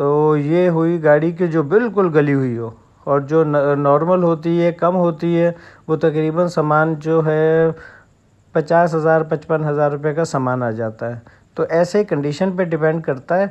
تو یہ ہوئی گاڑی کی جو بالکل گلی ہوئی ہو، اور جو نارمل ہوتی ہے، کم ہوتی ہے، وہ تقریباً سامان جو ہے 50,000 55,000 روپے کا سامان آ جاتا ہے۔ تو ایسے ہی کنڈیشن پہ ڈیپینڈ کرتا ہے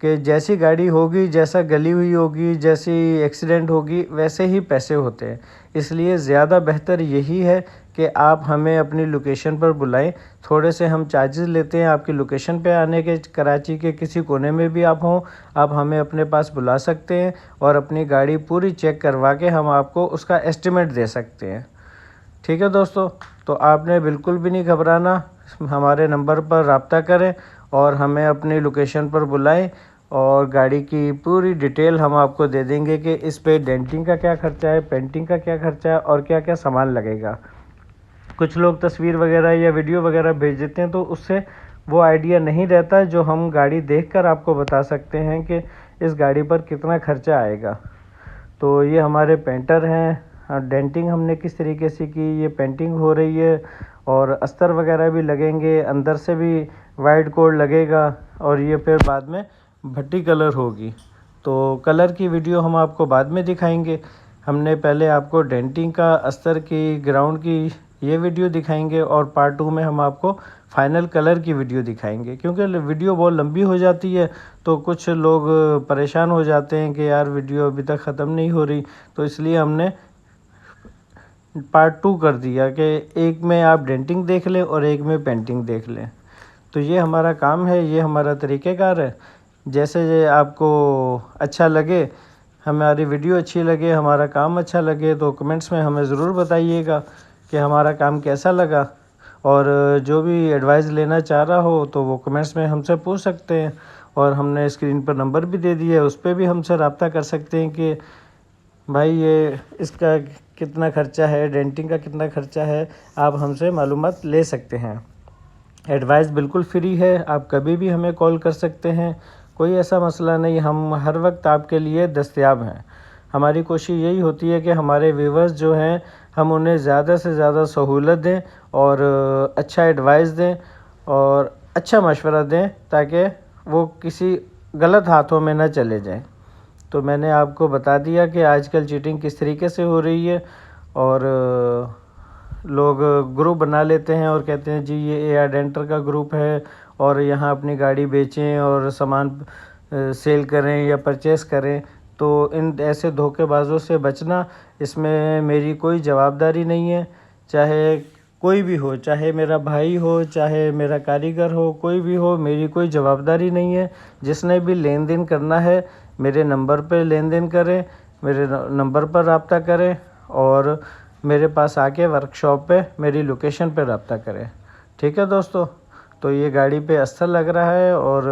کہ جیسی گاڑی ہوگی، جیسا گلی ہوئی ہوگی، جیسی ایکسیڈنٹ ہوگی، ویسے ہی پیسے ہوتے ہیں۔ اس لیے زیادہ بہتر یہی ہے کہ آپ ہمیں اپنی لوکیشن پر بلائیں۔ تھوڑے سے ہم چارجز لیتے ہیں آپ کی لوکیشن پہ آنے کے، کراچی کے کسی کونے میں بھی آپ ہوں، آپ ہمیں اپنے پاس بلا سکتے ہیں اور اپنی گاڑی پوری چیک کروا کے ہم آپ کو اس کا ایسٹیمیٹ دے سکتے ہیں۔ ٹھیک ہے دوستو، تو آپ نے بالکل بھی نہیں گھبرانا، ہمارے نمبر پر رابطہ کریں اور ہمیں اپنی لوکیشن پر بلائیں، اور گاڑی کی پوری ڈیٹیل ہم آپ کو دے دیں گے کہ اس پہ ڈینٹنگ کا کیا خرچہ ہے، پینٹنگ کا کیا خرچہ ہے، اور کیا کیا سامان لگے گا۔ کچھ لوگ تصویر وغیرہ یا ویڈیو وغیرہ بھیج دیتے ہیں، تو اس سے وہ آئیڈیا نہیں رہتا جو ہم گاڑی دیکھ کر آپ کو بتا سکتے ہیں کہ اس گاڑی پر کتنا خرچہ آئے گا۔ تو یہ ہمارے پینٹر ہیں، ڈینٹنگ ہم نے کس طریقے سے کی، یہ پینٹنگ ہو رہی ہے، اور استر وغیرہ بھی لگیں گے، اندر سے بھی وائٹ کوڈ لگے گا، اور یہ پھر بعد میں بھٹی کلر ہوگی۔ تو کلر کی ویڈیو ہم آپ کو بعد میں دکھائیں گے۔ ہم نے پہلے آپ کو ڈینٹنگ کا، استر کی، گراؤنڈ کی یہ ویڈیو دکھائیں گے، اور پارٹ 2 میں ہم آپ کو فائنل کلر کی ویڈیو دکھائیں گے، کیونکہ ویڈیو بہت لمبی ہو جاتی ہے تو کچھ لوگ پریشان ہو جاتے ہیں کہ یار ویڈیو ابھی تک ختم نہیں ہو رہی، تو اس لیے ہم نے پارٹ 2 کر دیا کہ ایک میں آپ ڈینٹنگ دیکھ لیں اور ایک میں پینٹنگ دیکھ لیں۔ تو یہ ہمارا کام ہے، یہ ہمارا طریقہ کار ہے۔ جیسے آپ کو اچھا لگے، ہماری ویڈیو اچھی لگے، ہمارا کام اچھا لگے، تو کمنٹس میں ہمیں ضرور بتائیے گا کہ ہمارا کام کیسا لگا، اور جو بھی ایڈوائز لینا چاہ رہا ہو تو وہ کمنٹس میں ہم سے پوچھ سکتے ہیں، اور ہم نے اسکرین پر نمبر بھی دے دیا ہے، اس پہ بھی ہم سے رابطہ کر سکتے ہیں کہ بھائی یہ اس کا کتنا خرچہ ہے، ڈینٹنگ کا کتنا خرچہ ہے، آپ ہم سے معلومات لے سکتے ہیں۔ ایڈوائز بالکل فری ہے، آپ کبھی بھی ہمیں کال کر سکتے ہیں، کوئی ایسا مسئلہ نہیں، ہم ہر وقت آپ کے لیے دستیاب ہیں۔ ہماری کوشش یہی ہوتی ہے کہ ہمارے ویورز جو ہیں ہم انہیں زیادہ سے زیادہ سہولت دیں، اور اچھا ایڈوائز دیں، اور اچھا مشورہ دیں، تاکہ وہ کسی غلط ہاتھوں میں نہ چلے جائیں۔ تو میں نے آپ کو بتا دیا کہ آج کل چیٹنگ کس طریقے سے ہو رہی ہے، اور لوگ گروپ بنا لیتے ہیں اور کہتے ہیں جی یہ اے آر ڈینٹر کا گروپ ہے، اور یہاں اپنی گاڑی بیچیں اور سامان سیل کریں یا پرچیز کریں۔ تو ان ایسے دھوکے بازوں سے بچنا، اس میں میری کوئی جوابداری نہیں ہے، چاہے کوئی بھی ہو، چاہے میرا بھائی ہو، چاہے میرا کاریگر ہو، کوئی بھی ہو، میری کوئی جوابداری نہیں ہے۔ جس نے بھی لین دین کرنا ہے میرے نمبر پہ لین دین کریں، میرے نمبر پر رابطہ کریں، اور میرے پاس آ کے ورکشاپ پہ میری لوکیشن پہ رابطہ کریں۔ ٹھیک ہے دوستو، تو یہ گاڑی پہ استر لگ رہا ہے، اور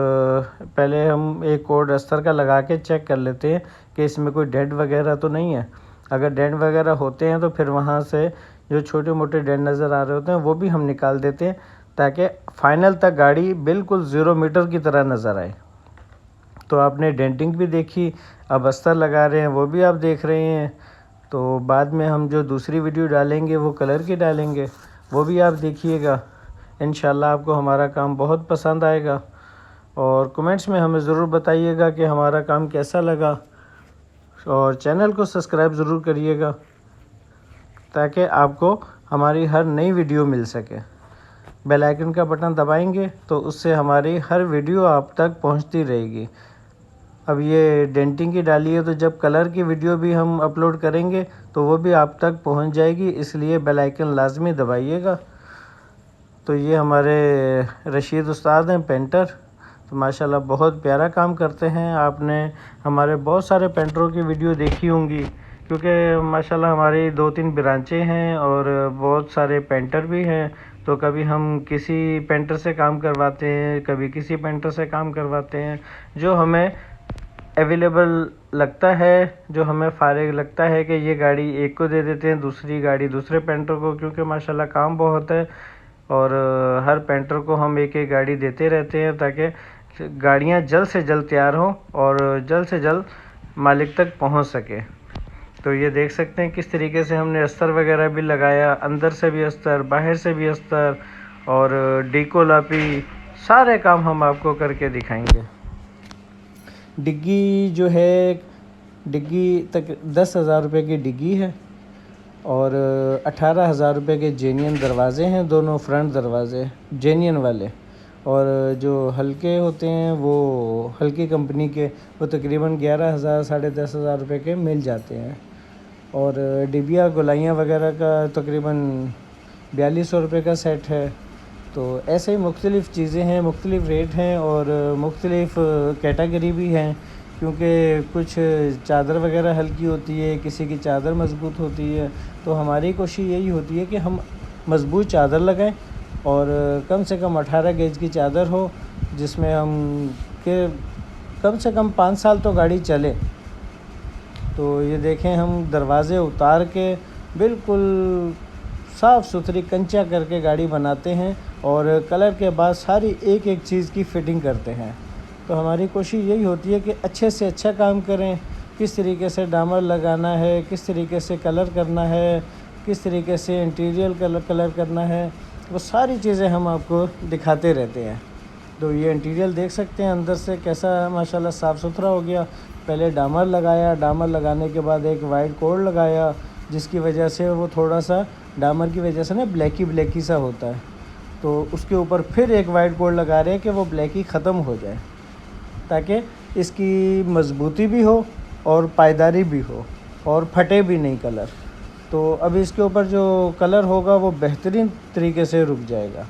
پہلے ہم ایک کوڈ استر کا لگا کے چیک کر لیتے ہیں کہ اس میں کوئی ڈینٹ وغیرہ تو نہیں ہے۔ اگر ڈینٹ وغیرہ ہوتے ہیں تو پھر وہاں سے جو چھوٹے موٹے ڈینٹ نظر آ رہے ہوتے ہیں وہ بھی ہم نکال دیتے ہیں، تاکہ فائنل تک گاڑی بالکل 0 میٹر کی طرح نظر آئے۔ تو آپ نے ڈینٹنگ بھی دیکھی، اب استر لگا رہے ہیں وہ بھی آپ دیکھ رہے ہیں۔ تو بعد میں ہم جو دوسری ویڈیو ڈالیں گے وہ کلر کی ڈالیں گے، وہ بھی آپ دیکھیے گا۔ انشاءاللہ آپ کو ہمارا کام بہت پسند آئے گا، اور کمنٹس میں ہمیں ضرور بتائیے گا کہ ہمارا کام کیسا لگا، اور چینل کو سبسکرائب ضرور کریے گا تاکہ آپ کو ہماری ہر نئی ویڈیو مل سکے۔ بیل آئیکن کا بٹن دبائیں گے تو اس سے ہماری ہر ویڈیو آپ تک پہنچتی رہے گی۔ اب یہ ڈینٹنگ کی ڈالی ہے، تو جب کلر کی ویڈیو بھی ہم اپلوڈ کریں گے تو وہ بھی آپ تک پہنچ جائے گی، اس لیے بیل آئیکن لازمی دبائیے گا۔ تو یہ ہمارے رشید استاد ہیں پینٹر، تو ماشاءاللہ بہت پیارا کام کرتے ہیں۔ آپ نے ہمارے بہت سارے پینٹروں کی ویڈیو دیکھی ہوں گی، کیونکہ ماشاءاللہ ہماری 2-3 برانچیں ہیں اور بہت سارے پینٹر بھی ہیں۔ تو کبھی ہم کسی پینٹر سے کام کرواتے ہیں، کبھی کسی پینٹر سے کام کرواتے ہیں، جو ہمیں اویلیبل لگتا ہے، جو ہمیں فارغ لگتا ہے کہ یہ گاڑی ایک کو دے دیتے ہیں، دوسری گاڑی دوسرے پینٹر کو، کیونکہ ماشاءاللہ کام بہت ہے، اور ہر پینٹر کو ہم ایک ایک گاڑی دیتے رہتے ہیں تاکہ گاڑیاں جلد سے جلد تیار ہوں اور جلد سے جلد مالک تک پہنچ سکے۔ تو یہ دیکھ سکتے ہیں کس طریقے سے ہم نے استر وغیرہ بھی لگایا، اندر سے بھی استر، باہر سے بھی استر، اور ڈیکو لاپی، سارے کام ہم آپ کو کر کے دکھائیں گے۔ ڈگی جو ہے ڈگی تک 10,000 روپے کی ڈگی ہے اور 18,000 روپے کے جینین دروازے ہیں، دونوں فرنٹ دروازے جینین والے، اور جو ہلکے ہوتے ہیں وہ ہلکی کمپنی کے وہ تقریباً 11,000 10,500 روپے کے مل جاتے ہیں، اور ڈبیا گلائیاں وغیرہ کا تقریباً 4,200 روپے کا سیٹ ہے۔ تو ایسے ہی مختلف چیزیں ہیں، مختلف ریٹ ہیں اور مختلف کیٹیگری بھی ہیں، کیونکہ کچھ چادر وغیرہ ہلکی ہوتی ہے، کسی کی چادر مضبوط ہوتی ہے، تو ہماری کوشش یہی ہوتی ہے کہ ہم مضبوط چادر لگائیں اور کم سے کم 18 گیج کی چادر ہو، جس میں ہم کہ کم سے کم 5 سال تو گاڑی چلے۔ تو یہ دیکھیں ہم دروازے اتار کے بالکل صاف ستھری کنچا کر کے گاڑی بناتے ہیں اور کلر کے بعد ساری ایک ایک چیز کی فٹنگ کرتے ہیں۔ تو ہماری کوشش یہی ہوتی ہے کہ اچھے سے اچھا کام کریں، کس طریقے سے ڈامر لگانا ہے، کس طریقے سے کلر کرنا ہے، کس طریقے سے انٹیریل کلر کرنا ہے، وہ ساری چیزیں ہم آپ کو دکھاتے رہتے ہیں۔ تو یہ انٹیریل دیکھ سکتے ہیں اندر سے کیسا ماشاءاللہ صاف ستھرا ہو گیا۔ پہلے ڈامر لگایا، ڈامر لگانے کے بعد ایک وائٹ کوڈ لگایا، جس کی وجہ سے وہ تھوڑا سا ڈامر کی وجہ سے نا بلیکی سا ہوتا ہے، تو اس کے اوپر پھر ایک وائٹ کوڈ لگا رہے ہیں کہ وہ بلیکی ختم ہو جائے، تاکہ اس کی مضبوطی بھی ہو اور پائیداری بھی ہو اور پھٹے بھی نہیں کلر۔ تو اب اس کے اوپر جو کلر ہوگا وہ بہترین طریقے سے رک جائے گا۔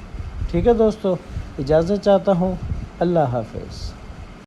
ٹھیک ہے دوستو، اجازت چاہتا ہوں، اللہ حافظ۔